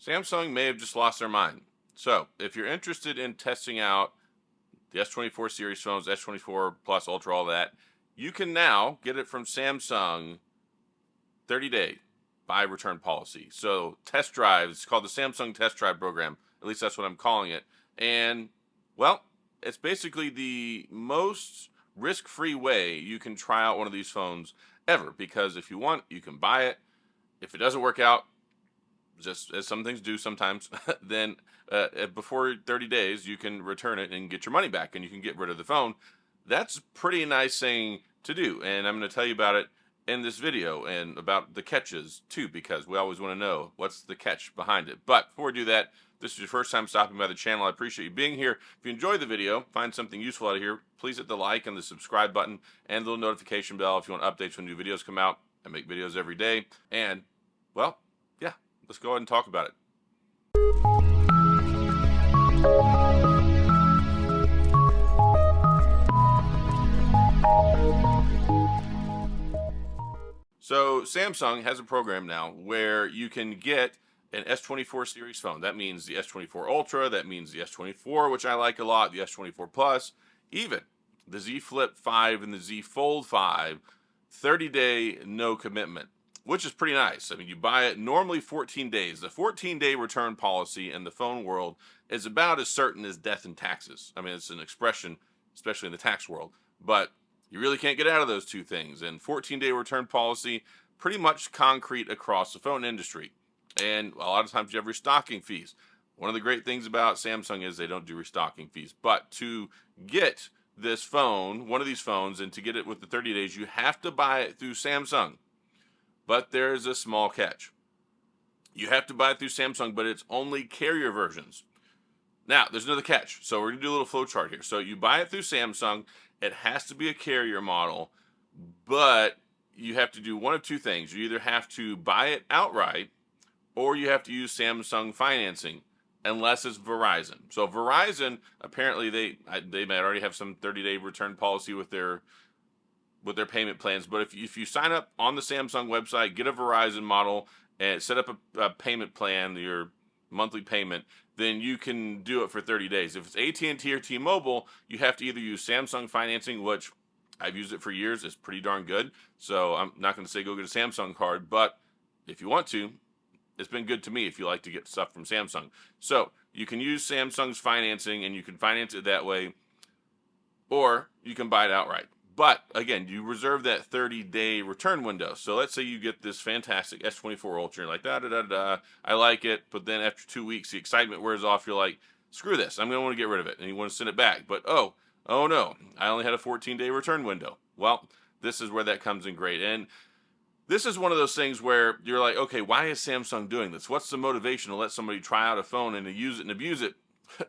Samsung may have just lost their mind. So, if you're interested in testing out the S24 series phones, S24 Plus, Ultra, all that, you can now get it from Samsung 30-day buy return policy. So, test drives, it's called the Samsung Test Drive Program. At least that's what I'm calling it. And, well, it's basically the most risk-free way you can try out one of these phones ever, because if you want, you can buy it. If it doesn't work out, just as some things do sometimes, then before 30 days, you can return it and get your money back and you can get rid of the phone. That's a pretty nice thing to do. And I'm going to tell you about it in this video and about the catches too, because we always want to know what's the catch behind it. But before we do that, this is your first time stopping by the channel, I appreciate you being here. If you enjoyed the video, find something useful out of here, please hit the like and the subscribe button and the little notification bell if you want updates when new videos come out. I make videos every day. And, well, yeah, let's go ahead and talk about it. So Samsung has a program now where you can get an S24 series phone. That means the S24 Ultra, that means the S24, which I like a lot, the S24 Plus, even the Z Flip 5 and the Z Fold 5, 30-day no commitment, which is pretty nice. I mean, you buy it normally 14 days. The 14-day return policy in the phone world is about as certain as death and taxes. I mean, it's an expression, especially in the tax world, but you really can't get out of those two things. And 14-day return policy, pretty much concrete across the phone industry. And a lot of times you have restocking fees. One of the great things about Samsung is they don't do restocking fees. But to get this phone, one of these phones, and to get it with the 30 days, you have to buy it through Samsung. But there's a small catch. You have to buy it through Samsung, but it's only carrier versions. Now, there's another catch. So we're going to do a little flow chart here. So you buy it through Samsung. It has to be a carrier model, but you have to do one of two things. You either have to buy it outright, or you have to use Samsung financing, unless it's Verizon. So Verizon, apparently they might already have some 30-day return policy with their payment plans. But if you sign up on the Samsung website, get a Verizon model, and set up a payment plan, your monthly payment, then you can do it for 30 days. If it's AT&T or T-Mobile, you have to either use Samsung financing, which I've used it for years. It's pretty darn good. So I'm not going to say go get a Samsung card, but if you want to, it's been good to me if you like to get stuff from Samsung. So you can use Samsung's financing and you can finance it that way, or you can buy it outright. But again, you reserve that 30-day return window. So let's say you get this fantastic S24 Ultra, you're like, I like it, but then after 2 weeks, the excitement wears off. You're like, screw this, I'm going to want to get rid of it, and you want to send it back. But oh no, I only had a 14-day return window. Well, this is where that comes in great. And this is one of those things where you're like, okay, why is Samsung doing this? What's the motivation to let somebody try out a phone and to use it and abuse it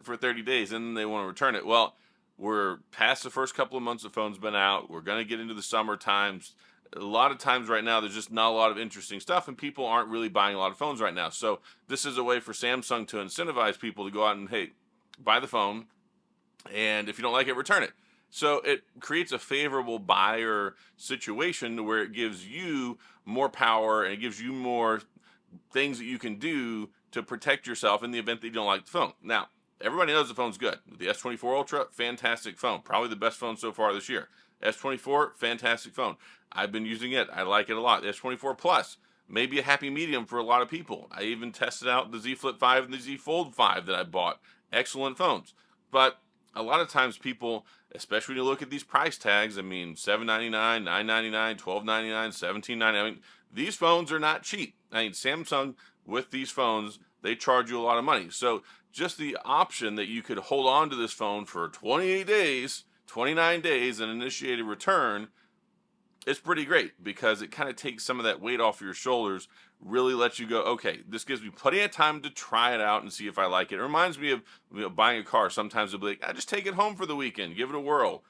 for 30 days and then they want to return it? Well, we're past the first couple of months the phone's been out. We're going to get into the summer times. A lot of times right now, there's just not a lot of interesting stuff, and people aren't really buying a lot of phones right now. So this is a way for Samsung to incentivize people to go out and, hey, buy the phone, and if you don't like it, return it. So it creates a favorable buyer situation where it gives you more power and it gives you more things that you can do to protect yourself in the event that you don't like the phone. Now, everybody knows the phone's good. The S24 Ultra, fantastic phone. Probably the best phone so far this year. S24, fantastic phone. I've been using it. I like it a lot. The S24 Plus, maybe a happy medium for a lot of people. I even tested out the Z Flip 5 and the Z Fold 5 that I bought. Excellent phones. But a lot of times people, especially when you look at these price tags, I mean, $799, $999, $1299, $1799. I mean, these phones are not cheap. I mean, Samsung, with these phones, they charge you a lot of money. So just the option that you could hold on to this phone for 28 days, 29 days, and initiate a return, it's pretty great because it kind of takes some of that weight off your shoulders, really lets you go, okay, this gives me plenty of time to try it out and see if I like it. It reminds me of buying a car. Sometimes it'll be like, I just take it home for the weekend, give it a whirl.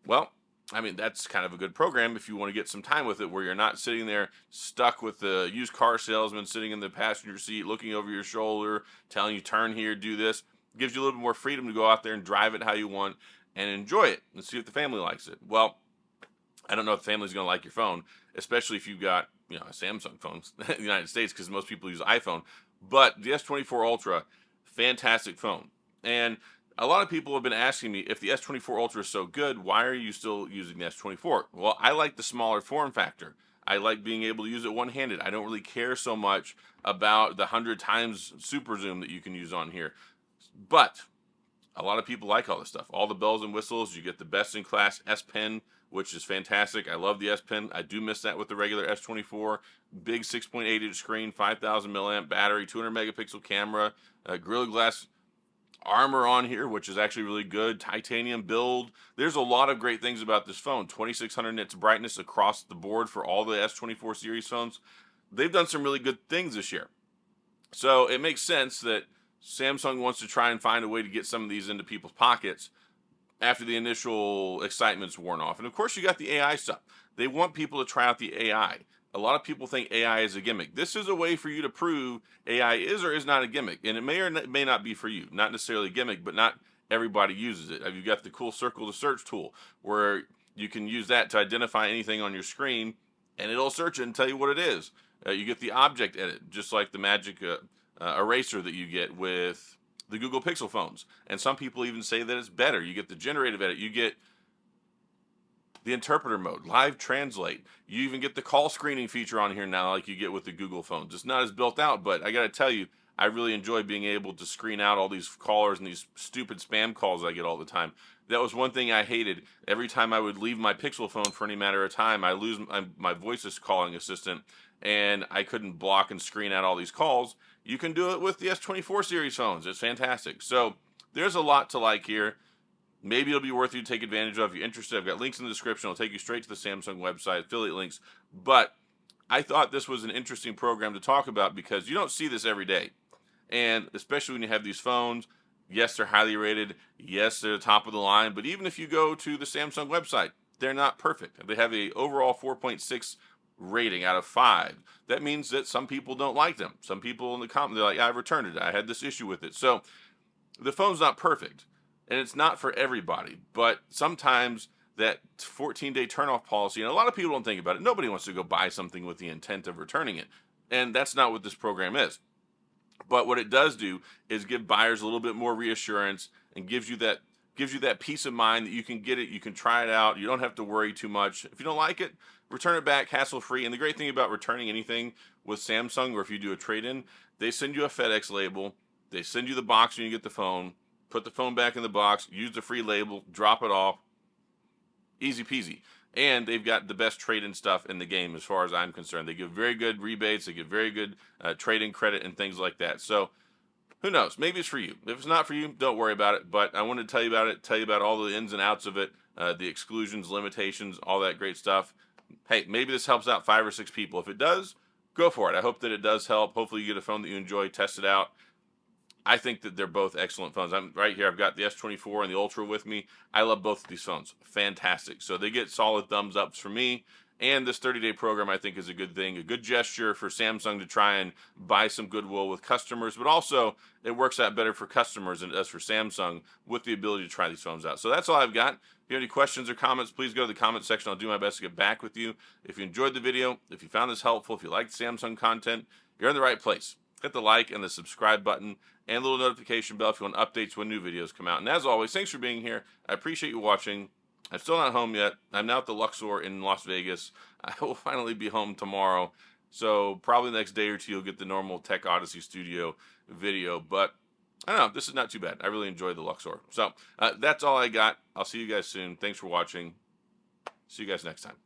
Well, I mean, that's kind of a good program if you want to get some time with it where you're not sitting there stuck with the used car salesman sitting in the passenger seat, looking over your shoulder, telling you turn here, do this. It gives you a little bit more freedom to go out there and drive it how you want and enjoy it and see if the family likes it. Well, I don't know if the family's going to like your phone, especially if you've got, a Samsung phone in the United States, because most people use iPhone. But the S24 Ultra, fantastic phone. And a lot of people have been asking me, if the S24 Ultra is so good, why are you still using the S24? Well, I like the smaller form factor. I like being able to use it one-handed. I don't really care so much about the 100 times super zoom that you can use on here. But a lot of people like all this stuff. All the bells and whistles. You get the best in class S Pen, which is fantastic. I love the S Pen. I do miss that with the regular S24. Big 6.8-inch screen, 5,000 milliamp battery, 200 megapixel camera, Gorilla Glass armor on here, which is actually really good. Titanium build. There's a lot of great things about this phone. 2600 nits brightness across the board for all the S24 series phones. They've done some really good things this year. So it makes sense that Samsung wants to try and find a way to get some of these into people's pockets after the initial excitement's worn off. And of course, you got the AI stuff. They want people to try out the AI. A lot of people think AI is a gimmick. This is a way for you to prove AI is or is not a gimmick. And it may or may not be for you. Not necessarily a gimmick, but not everybody uses it. You've got the cool circle to search tool where you can use that to identify anything on your screen and it'll search it and tell you what it is. You get the object edit, just like the magic eraser that you get with the Google Pixel phones. And some people even say that it's better. You get the generative edit. You get the interpreter mode, live translate. You even get the call screening feature on here now like you get with the Google phones. It's not as built out, but I got to tell you, I really enjoy being able to screen out all these callers and these stupid spam calls I get all the time. That was one thing I hated. Every time I would leave my Pixel phone for any matter of time, I lose my voice calling assistant, and I couldn't block and screen out all these calls. You can do it with the S24 series phones. It's fantastic. So there's a lot to like here. Maybe it'll be worth you to take advantage of. If you're interested, I've got links in the description. I'll take you straight to the Samsung website, affiliate links. But I thought this was an interesting program to talk about because you don't see this every day. And especially when you have these phones, yes, they're highly rated. Yes, they're top of the line. But even if you go to the Samsung website, they're not perfect. They have a overall 4.6 rating out of 5. That means that some people don't like them. Some people in the comment, they're like, I've returned it. I had this issue with it. So the phone's not perfect. And it's not for everybody, but sometimes that 14-day turn-off policy, and a lot of people don't think about it. Nobody wants to go buy something with the intent of returning it, and that's not what this program is. But what it does do is give buyers a little bit more reassurance and gives you that peace of mind that you can get it, you can try it out, you don't have to worry too much. If you don't like it, return it back hassle-free. And the great thing about returning anything with Samsung, or if you do a trade-in, they send you a FedEx label, they send you the box when you get the phone. Put the phone back in the box, use the free label, drop it off. Easy peasy. And they've got the best trade-in stuff in the game as far as I'm concerned. They give very good rebates. They give very good trade-in credit and things like that. So who knows? Maybe it's for you. If it's not for you, don't worry about it. But I wanted to tell you about it, tell you about all the ins and outs of it, the exclusions, limitations, all that great stuff. Hey, maybe this helps out 5 or 6 people. If it does, go for it. I hope that it does help. Hopefully you get a phone that you enjoy, test it out. I think that they're both excellent phones. I'm right here. I've got the S24 and the Ultra with me. I love both of these phones. Fantastic. So they get solid thumbs ups from me. And this 30-day program, I think, is a good thing, a good gesture for Samsung to try and buy some goodwill with customers. But also, it works out better for customers than it does for Samsung with the ability to try these phones out. So that's all I've got. If you have any questions or comments, please go to the comment section. I'll do my best to get back with you. If you enjoyed the video, if you found this helpful, if you liked Samsung content, you're in the right place. Hit the like and the subscribe button and a little notification bell if you want updates when new videos come out. And as always, thanks for being here. I appreciate you watching. I'm still not home yet. I'm now at the Luxor in Las Vegas. I will finally be home tomorrow. So probably the next day or two, you'll get the normal Tech Odyssey Studio video. But I don't know. This is not too bad. I really enjoyed the Luxor. So that's all I got. I'll see you guys soon. Thanks for watching. See you guys next time.